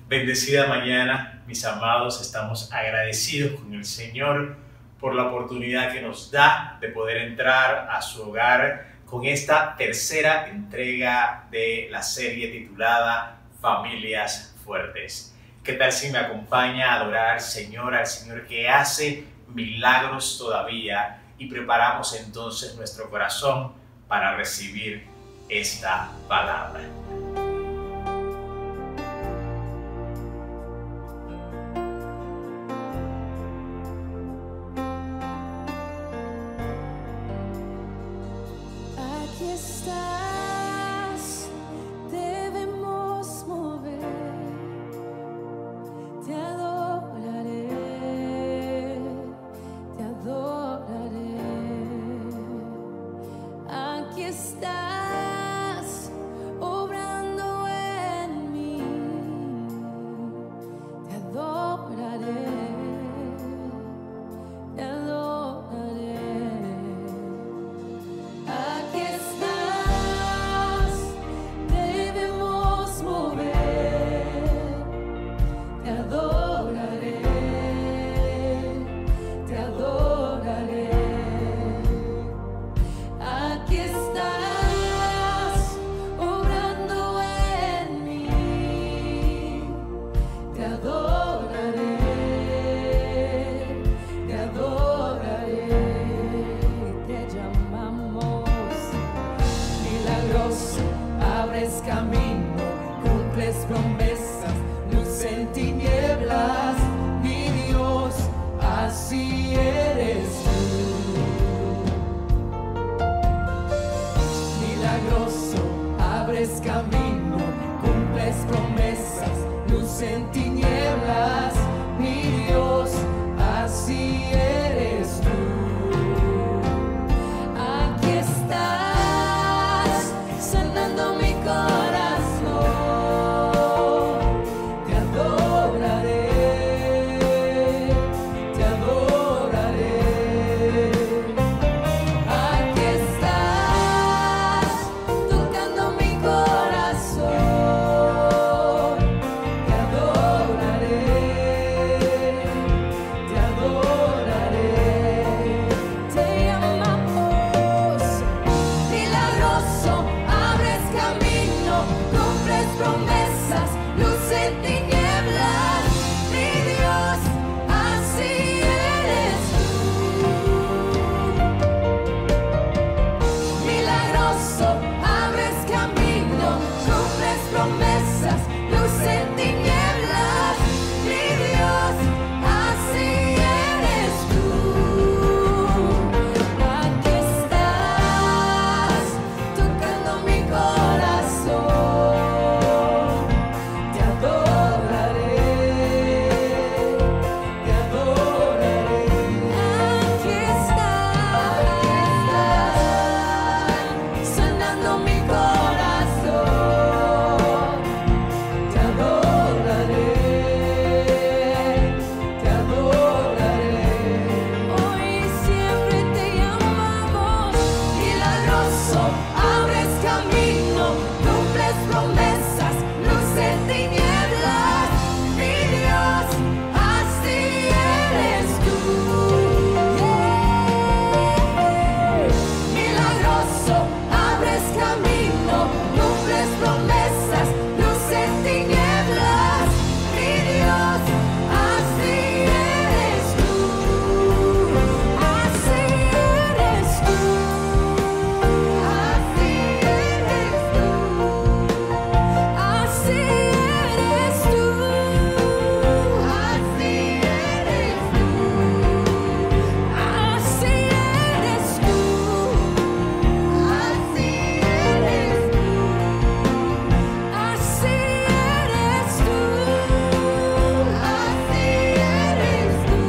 Bendecida mañana, mis amados, estamos agradecidos con el Señor por la oportunidad que nos da de poder entrar a su hogar con esta tercera entrega de la serie titulada Familias Fuertes. ¿Qué tal si me acompaña a adorar al Señor que hace milagros todavía, y preparamos entonces nuestro corazón para recibir esta palabra? Aquí estás, debemos mover, te adoraré, te adoraré. Aquí estás, obrando en mí, te adoraré, te adoraré. Aquí estás, debemos mover, te adoraré, te adoraré. Aquí estás, obrando en mí, te adoraré, te adoraré. Te llamamos milagroso, abres camino, cumples promesas, luz en tinieblas, mi Dios, así eres tú. Milagroso, abres camino, cumples promesas, luz en tinieblas, mi Dios, así eres tú. Aquí estás, sanando mi corazón, te adoraré, te adoraré. Aquí estás, tocando mi corazón, te adoraré, te adoraré. Te amamos, milagroso, abres camino, cumples promesas, luz en tinieblas, mi Dios, así eres tú. Milagroso, abres camino, cumples promesas, luz en tinieblas, mi Dios, así eres tú. Aquí estás, tocando mi corazón, te adoraré, te adoraré. Aquí estás, sanando mi corazón, te adoraré, te adoraré. Hoy y siempre te llamamos, milagroso, abres camino, cumples promesas, luz en tinieblas, mi Dios, así eres tú. Milagroso, abres camino, cumples promesas, luz en tinieblas, mi Dios, así eres tú, así eres tú, así eres tú, así eres tú, así eres tú, así eres tú, así eres tú, así eres tú.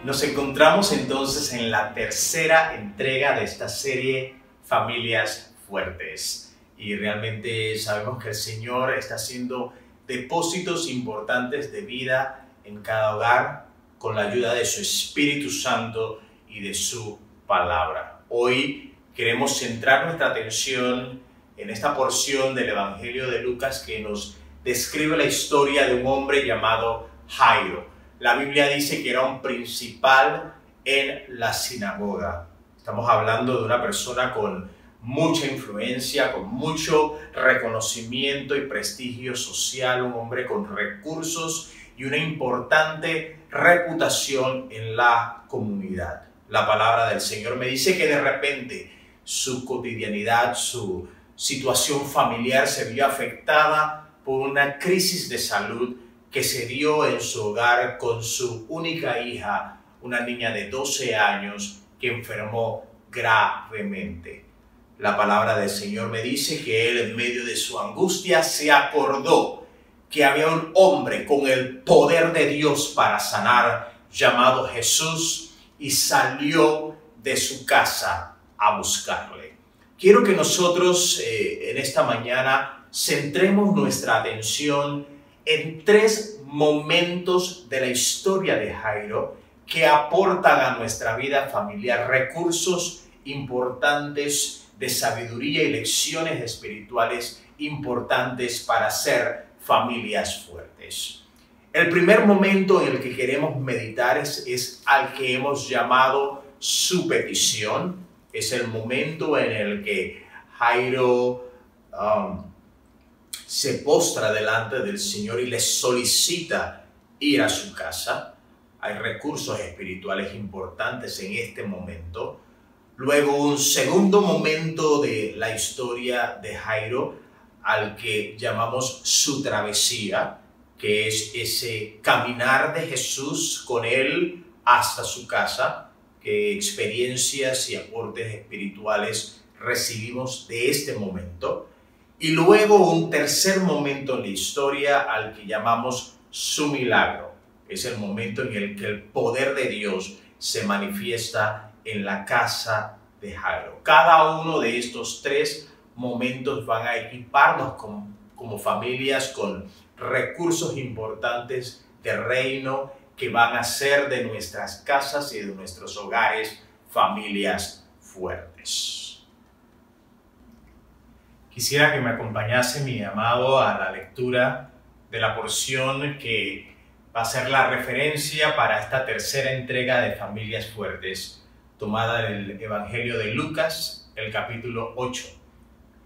Nos encontramos entonces en la tercera entrega de esta serie Familias Fuertes, y realmente sabemos que el Señor está haciendo depósitos importantes de vida en cada hogar con la ayuda de su Espíritu Santo y de su palabra. Hoy queremos centrar nuestra atención en esta porción del Evangelio de Lucas que nos describe la historia de un hombre llamado Jairo. La Biblia dice que era un principal en la sinagoga. Estamos hablando de una persona con mucha influencia, con mucho reconocimiento y prestigio social, un hombre con recursos y una importante reputación en la comunidad. La palabra del Señor me dice que de repente su cotidianidad, su situación familiar se vio afectada por una crisis de salud que se dio en su hogar con su única hija, una niña de 12 años que enfermó gravemente. La palabra del Señor me dice que él en medio de su angustia se acordó que había un hombre con el poder de Dios para sanar llamado Jesús y salió de su casa a buscarle. Quiero que nosotros en esta mañana centremos nuestra atención en 3 momentos de la historia de Jairo que aportan a nuestra vida familiar recursos importantes de sabiduría y lecciones espirituales importantes para ser familias fuertes. El primer momento en el que queremos meditar es al que hemos llamado su petición. Es el momento en el que Jairo se postra delante del Señor y le solicita ir a su casa. Hay recursos espirituales importantes en este momento. Luego, un segundo momento de la historia de Jairo, al que llamamos su travesía, que es ese caminar de Jesús con él hasta su casa, qué experiencias y aportes espirituales recibimos de este momento. Y luego un tercer momento en la historia al que llamamos su milagro. Es el momento en el que el poder de Dios se manifiesta en la casa de Jairo. Cada uno de estos 3 momentos van a equiparnos como familias con recursos importantes de reino que van a hacer de nuestras casas y de nuestros hogares familias fuertes. Quisiera que me acompañase mi amado a la lectura de la porción que va a ser la referencia para esta tercera entrega de Familias Fuertes, tomada del Evangelio de Lucas, el capítulo 8.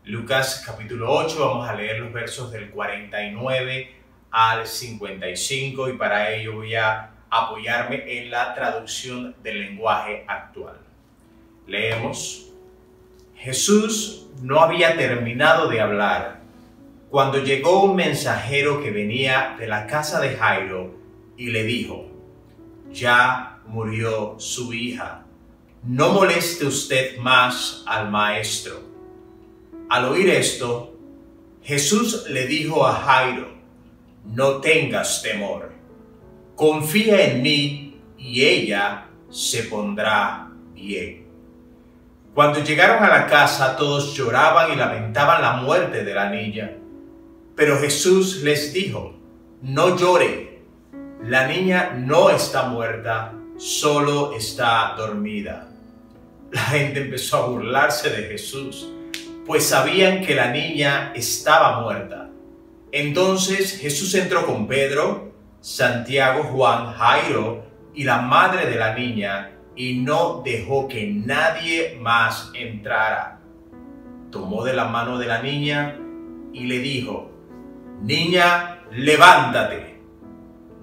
Lucas capítulo 8, vamos a leer los versos del 49 al 55 y para ello voy a apoyarme en la traducción del lenguaje actual. Leemos. Jesús no había terminado de hablar cuando llegó un mensajero que venía de la casa de Jairo y le dijo: ya murió su hija, no moleste usted más al maestro. Al oír esto, Jesús le dijo a Jairo: no tengas temor, confía en mí y ella se pondrá bien. Cuando llegaron a la casa, todos lloraban y lamentaban la muerte de la niña. Pero Jesús les dijo: no lloren, la niña no está muerta, solo está dormida. La gente empezó a burlarse de Jesús, pues sabían que la niña estaba muerta. Entonces Jesús entró con Pedro, Santiago, Juan, Jairo y la madre de la niña y no dejó que nadie más entrara. Tomó de la mano de la niña y le dijo: niña, levántate.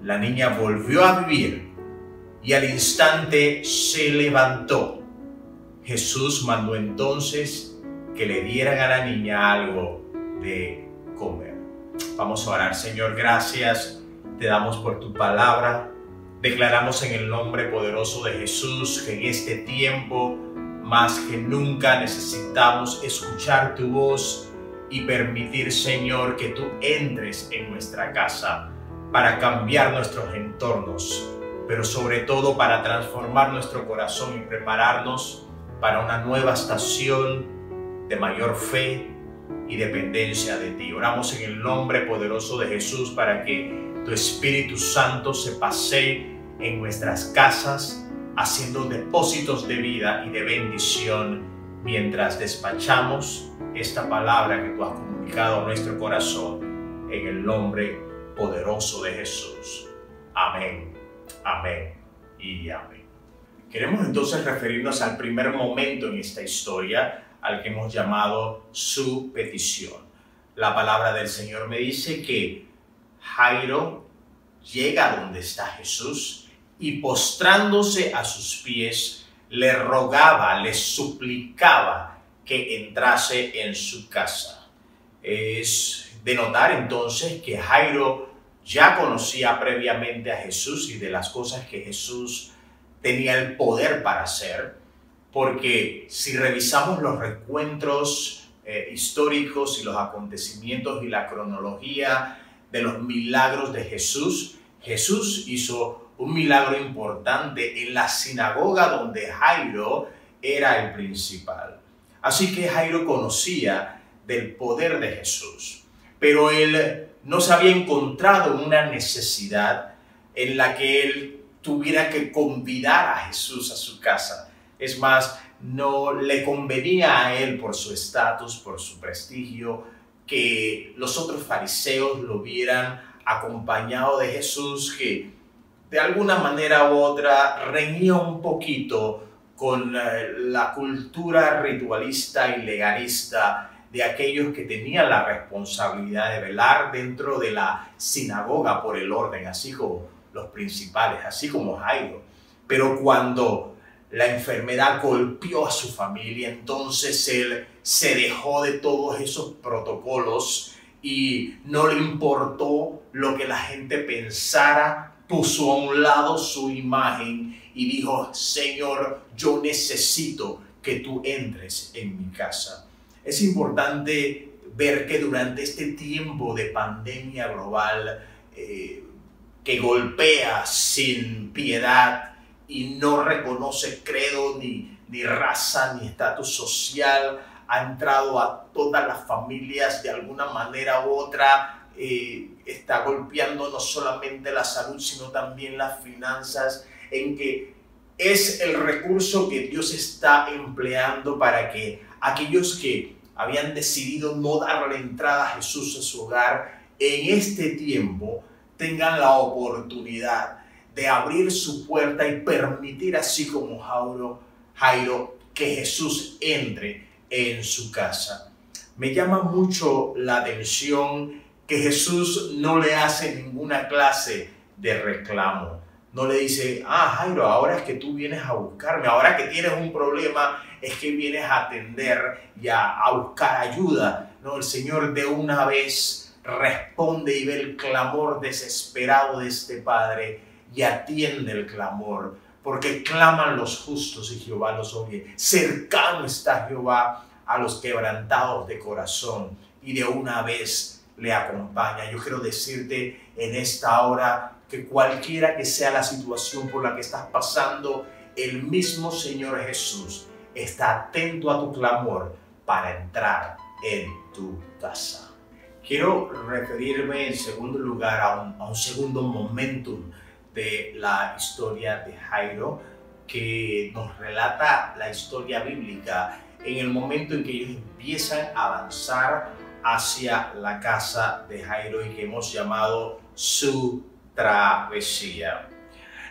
La niña volvió a vivir y al instante se levantó. Jesús mandó entonces que le dieran a la niña algo de comer. Vamos a orar. Señor, gracias te damos por tu palabra. Declaramos en el nombre poderoso de Jesús que en este tiempo más que nunca necesitamos escuchar tu voz y permitir, Señor, que tú entres en nuestra casa para cambiar nuestros entornos, pero sobre todo para transformar nuestro corazón y prepararnos para una nueva estación de mayor fe y dependencia de ti. Oramos en el nombre poderoso de Jesús para que tu Espíritu Santo se pasee en nuestras casas, haciendo depósitos de vida y de bendición mientras despachamos esta palabra que tú has comunicado a nuestro corazón, en el nombre poderoso de Jesús. Amén, amén y amén. Queremos entonces referirnos al primer momento en esta historia, al que hemos llamado su petición. La palabra del Señor me dice que Jairo llega donde está Jesús y postrándose a sus pies, le rogaba, le suplicaba que entrase en su casa. Es de notar entonces que Jairo ya conocía previamente a Jesús y de las cosas que Jesús tenía el poder para hacer, porque si revisamos los recuentos históricos y los acontecimientos y la cronología de los milagros de Jesús, Jesús hizo un milagro importante en la sinagoga donde Jairo era el principal. Así que Jairo conocía del poder de Jesús, pero él no se había encontrado en una necesidad en la que él tuviera que convidar a Jesús a su casa. Es más, no le convenía a él por su estatus, por su prestigio, que los otros fariseos lo vieran acompañado de Jesús, que de alguna manera u otra reñía un poquito con la cultura ritualista y legalista de aquellos que tenían la responsabilidad de velar dentro de la sinagoga por el orden, así como los principales, así como Jairo. Pero cuando la enfermedad golpeó a su familia, entonces él se dejó de todos esos protocolos y no le importó lo que la gente pensara, puso a un lado su imagen y dijo: Señor, yo necesito que tú entres en mi casa. Es importante ver que durante este tiempo de pandemia global que golpea sin piedad y no reconoce credo, ni raza, ni estatus social, ha entrado a todas las familias de alguna manera u otra, está golpeando no solamente la salud, sino también las finanzas, en que es el recurso que Dios está empleando para que aquellos que habían decidido no darle entrada a Jesús a su hogar, en este tiempo tengan la oportunidad de abrir su puerta y permitir, así como Jairo, que Jesús entre en su casa. Me llama mucho la atención que Jesús no le hace ninguna clase de reclamo. No le dice: Jairo, ahora es que tú vienes a buscarme, ahora que tienes un problema es que vienes a atender y a buscar ayuda. No, el Señor de una vez responde y ve el clamor desesperado de este padre y atiende el clamor, porque claman los justos y Jehová los oye. Cercano está Jehová a los quebrantados de corazón y de una vez le acompaña. Yo quiero decirte en esta hora que cualquiera que sea la situación por la que estás pasando, el mismo Señor Jesús está atento a tu clamor para entrar en tu casa. Quiero referirme en segundo lugar a un segundo momentum de la historia de Jairo, que nos relata la historia bíblica en el momento en que ellos empiezan a avanzar hacia la casa de Jairo y que hemos llamado su travesía.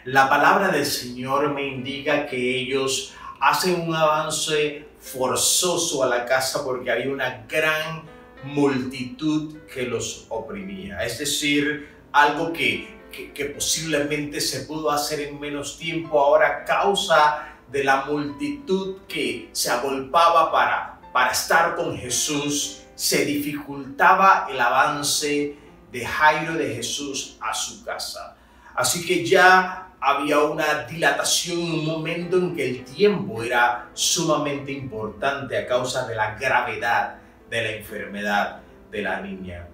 La palabra del Señor me indica que ellos hacen un avance forzoso a la casa porque había una gran multitud que los oprimía. Es decir, algo que posiblemente se pudo hacer en menos tiempo, ahora a causa de la multitud que se agolpaba para estar con Jesús, se dificultaba el avance de Jairo, de Jesús, a su casa. Así que ya había una dilatación, un momento en que el tiempo era sumamente importante a causa de la gravedad de la enfermedad de la niña.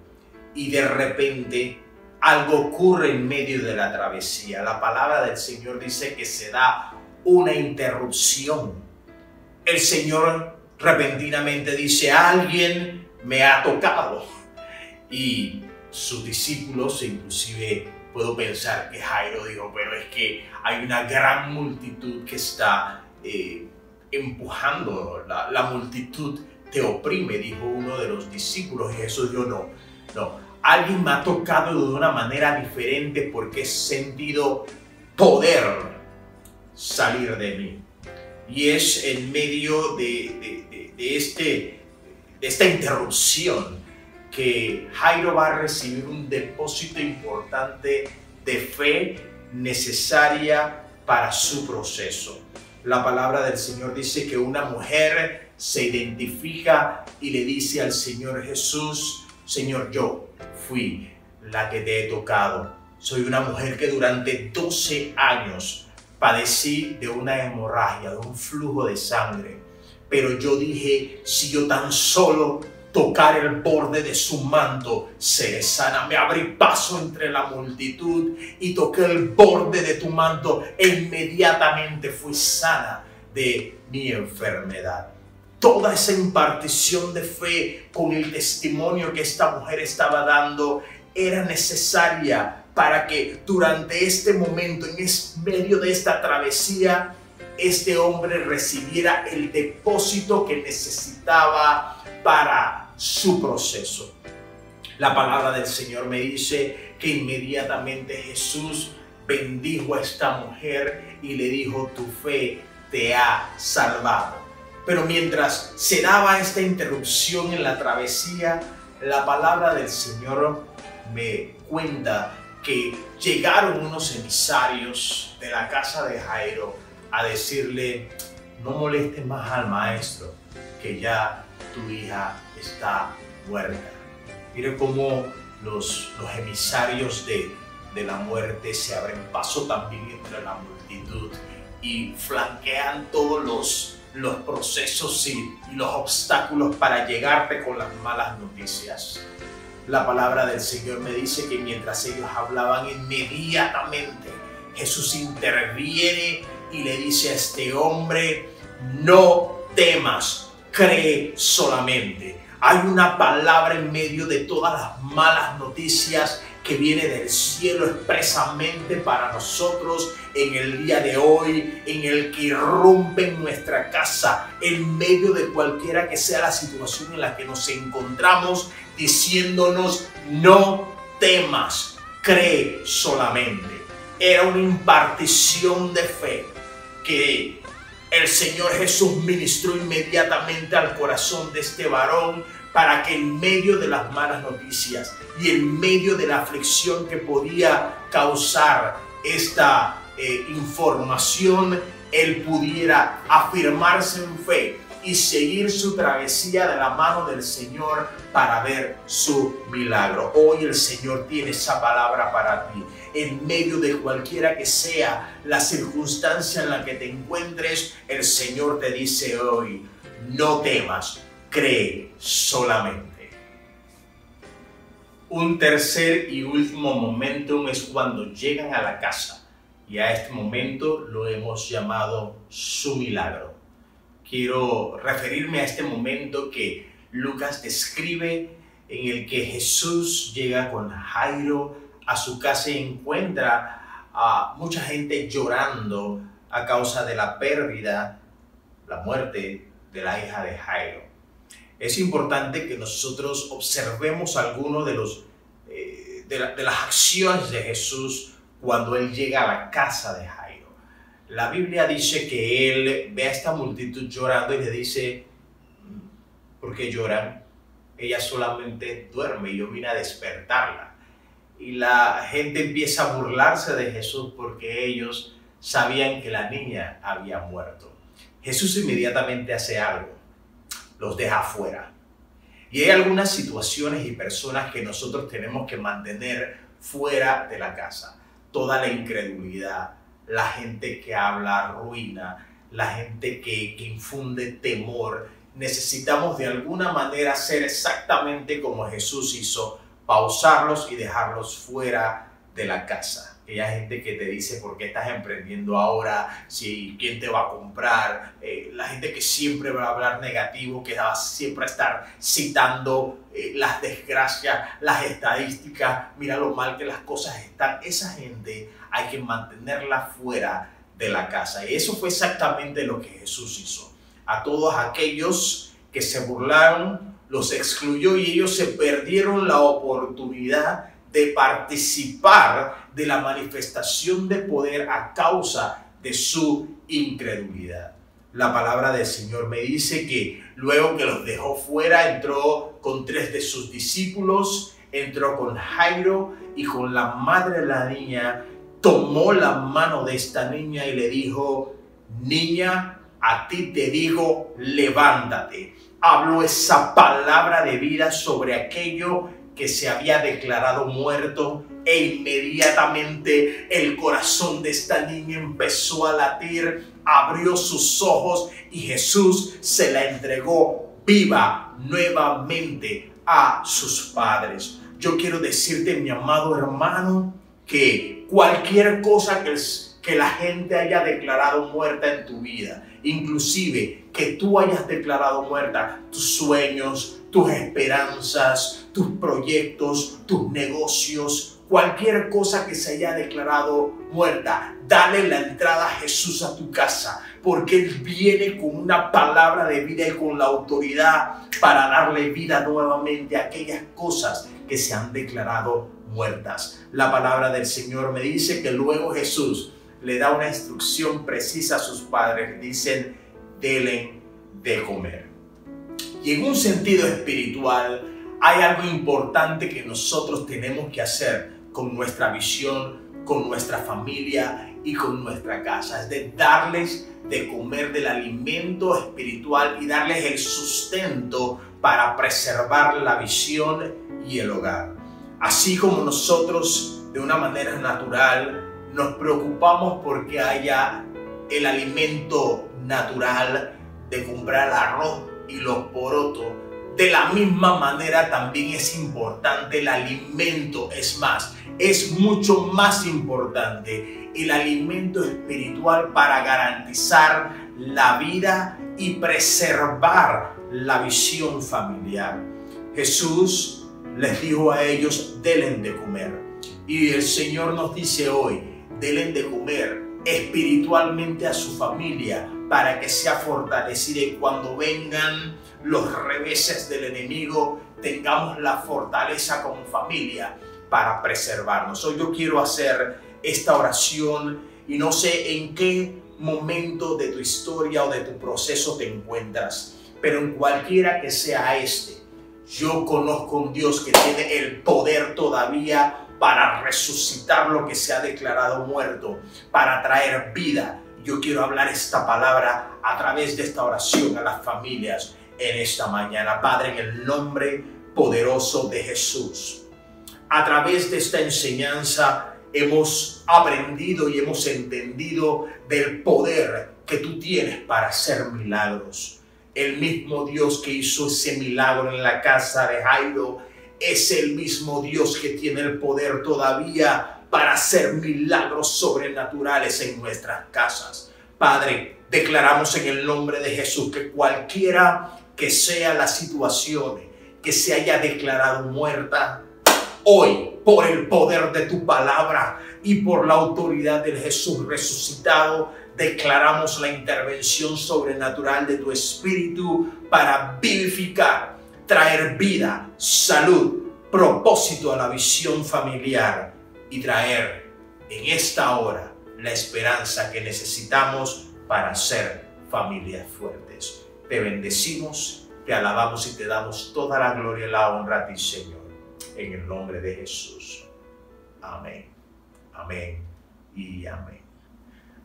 Y de repente algo ocurre en medio de la travesía. La palabra del Señor dice que se da una interrupción. El Señor repentinamente dice: alguien me ha tocado. Y sus discípulos, inclusive puedo pensar que Jairo dijo, pero es que hay una gran multitud que está empujando, la multitud te oprime, dijo uno de los discípulos. Y Jesús dijo, no, alguien me ha tocado de una manera diferente porque he sentido poder salir de mí. Y es en medio de esta interrupción que Jairo va a recibir un depósito importante de fe necesaria para su proceso. La palabra del Señor dice que una mujer se identifica y le dice al Señor Jesús, Señor, yo fui la que te he tocado. Soy una mujer que durante 12 años padecí de una hemorragia, de un flujo de sangre. Pero yo dije, si yo tan solo tocar el borde de su manto, seré sana. Me abrí paso entre la multitud y toqué el borde de tu manto e inmediatamente fui sana de mi enfermedad. Toda esa impartición de fe con el testimonio que esta mujer estaba dando era necesaria para que durante este momento, en medio de esta travesía, este hombre recibiera el depósito que necesitaba para su proceso. La palabra del Señor me dice que inmediatamente Jesús bendijo a esta mujer y le dijo, tu fe te ha salvado. Pero mientras se daba esta interrupción en la travesía, la palabra del Señor me cuenta que llegaron unos emisarios de la casa de Jairo a decirle, no molestes más al maestro, que ya tu hija está muerta. Mire cómo los emisarios de la muerte se abren paso también entre la multitud y flanquean todos los procesos y los obstáculos para llegarte con las malas noticias. La palabra del Señor me dice que mientras ellos hablaban, inmediatamente Jesús interviene y le dice a este hombre, no temas, cree solamente. Hay una palabra en medio de todas las malas noticias que viene del cielo expresamente para nosotros en el día de hoy, en el que irrumpe en nuestra casa, en medio de cualquiera que sea la situación en la que nos encontramos, diciéndonos, no temas, cree solamente. Era una impartición de fe que el Señor Jesús ministró inmediatamente al corazón de este varón para que en medio de las malas noticias y en medio de la aflicción que podía causar esta información, él pudiera afirmarse en fe y seguir su travesía de la mano del Señor para ver su milagro. Hoy el Señor tiene esa palabra para ti. En medio de cualquiera que sea la circunstancia en la que te encuentres, el Señor te dice hoy, no temas, cree solamente. Un tercer y último momentum es cuando llegan a la casa, y a este momento lo hemos llamado su milagro. Quiero referirme a este momento que Lucas describe, en el que Jesús llega con Jairo a su casa y encuentra a mucha gente llorando a causa de la pérdida, la muerte de la hija de Jairo. Es importante que nosotros observemos algunos de las acciones de Jesús cuando él llega a la casa de Jairo. La Biblia dice que él ve a esta multitud llorando y le dice, ¿por qué lloran? Ella solamente duerme y yo vine a despertarla. Y la gente empieza a burlarse de Jesús porque ellos sabían que la niña había muerto. Jesús inmediatamente hace algo, los deja afuera. Y hay algunas situaciones y personas que nosotros tenemos que mantener fuera de la casa. Toda la incredulidad, la gente que habla ruina, la gente que infunde temor. Necesitamos de alguna manera hacer exactamente como Jesús hizo, pausarlos y dejarlos fuera de la casa. Aquella gente que te dice por qué estás emprendiendo ahora, si quién te va a comprar, la gente que siempre va a hablar negativo, que va siempre a estar citando las desgracias, las estadísticas, mira lo mal que las cosas están. Esa gente hay que mantenerla fuera de la casa. Y eso fue exactamente lo que Jesús hizo. A todos aquellos que se burlaron, los excluyó y ellos se perdieron la oportunidad de participar de la manifestación de poder a causa de su incredulidad. La palabra del Señor me dice que luego que los dejó fuera, entró con 3 de sus discípulos, entró con Jairo y con la madre de la niña, tomó la mano de esta niña y le dijo: niña, a ti te digo, levántate. Habló esa palabra de vida sobre aquello que se había declarado muerto, e inmediatamente el corazón de esta niña empezó a latir, abrió sus ojos y Jesús se la entregó viva nuevamente a sus padres. Yo quiero decirte, mi amado hermano, que cualquier cosa que la gente haya declarado muerta en tu vida, inclusive que tú hayas declarado muerta tus sueños, tus esperanzas, tus proyectos, tus negocios, cualquier cosa que se haya declarado muerta, dale la entrada a Jesús a tu casa, porque Él viene con una palabra de vida y con la autoridad para darle vida nuevamente a aquellas cosas que se han declarado muertas. La palabra del Señor me dice que luego Jesús le da una instrucción precisa a sus padres. Dicen: denle de comer. Y en un sentido espiritual hay algo importante que nosotros tenemos que hacer con nuestra visión, con nuestra familia y con nuestra casa. Es de darles de comer del alimento espiritual y darles el sustento para preservar la visión y el hogar. Así como nosotros de una manera natural nos preocupamos porque haya el alimento natural de comprar arroz y los porotos, de la misma manera también es importante el alimento. Es más, es mucho más importante el alimento espiritual para garantizar la vida y preservar la visión familiar. Jesús les dijo a ellos: denle de comer. Y el Señor nos dice hoy: denle de comer espiritualmente a su familia para que sea fortalecida, y cuando vengan los reveses del enemigo tengamos la fortaleza como familia para preservarnos. Hoy yo quiero hacer esta oración y no sé en qué momento de tu historia o de tu proceso te encuentras, pero en cualquiera que sea yo conozco un Dios que tiene el poder todavía para resucitar lo que se ha declarado muerto, para traer vida. Yo quiero hablar esta palabra a través de esta oración a las familias en esta mañana. Padre, en el nombre poderoso de Jesús, a través de esta enseñanza hemos aprendido y hemos entendido del poder que tú tienes para hacer milagros. El mismo Dios que hizo ese milagro en la casa de Jairo es el mismo Dios que tiene el poder todavía para hacer milagros sobrenaturales en nuestras casas. Padre, declaramos en el nombre de Jesús que cualquiera que sea la situación que se haya declarado muerta, hoy, por el poder de tu palabra y por la autoridad del Jesús resucitado, declaramos la intervención sobrenatural de tu Espíritu para vivificar, traer vida, salud, propósito a la visión familiar y traer en esta hora la esperanza que necesitamos para ser familias fuertes. Te bendecimos, te alabamos y te damos toda la gloria y la honra a ti, Señor, en el nombre de Jesús. Amén, amén y amén.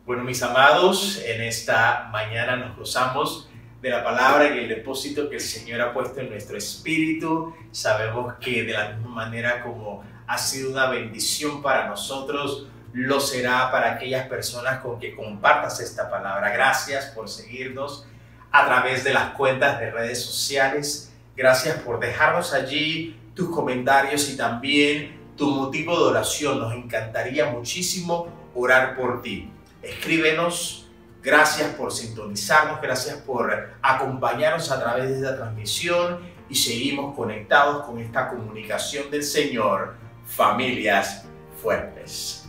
Bueno, mis amados, en esta mañana nos gozamos de la palabra y el depósito que el Señor ha puesto en nuestro espíritu. Sabemos que de la misma manera como ha sido una bendición para nosotros, lo será para aquellas personas con que compartas esta palabra. Gracias por seguirnos a través de las cuentas de redes sociales. Gracias por dejarnos allí tus comentarios y también tu motivo de oración. Nos encantaría muchísimo orar por ti. Escríbenos. Gracias por sintonizarnos, gracias por acompañarnos a través de esta transmisión y seguimos conectados con esta comunicación del Señor, Familias Fuertes.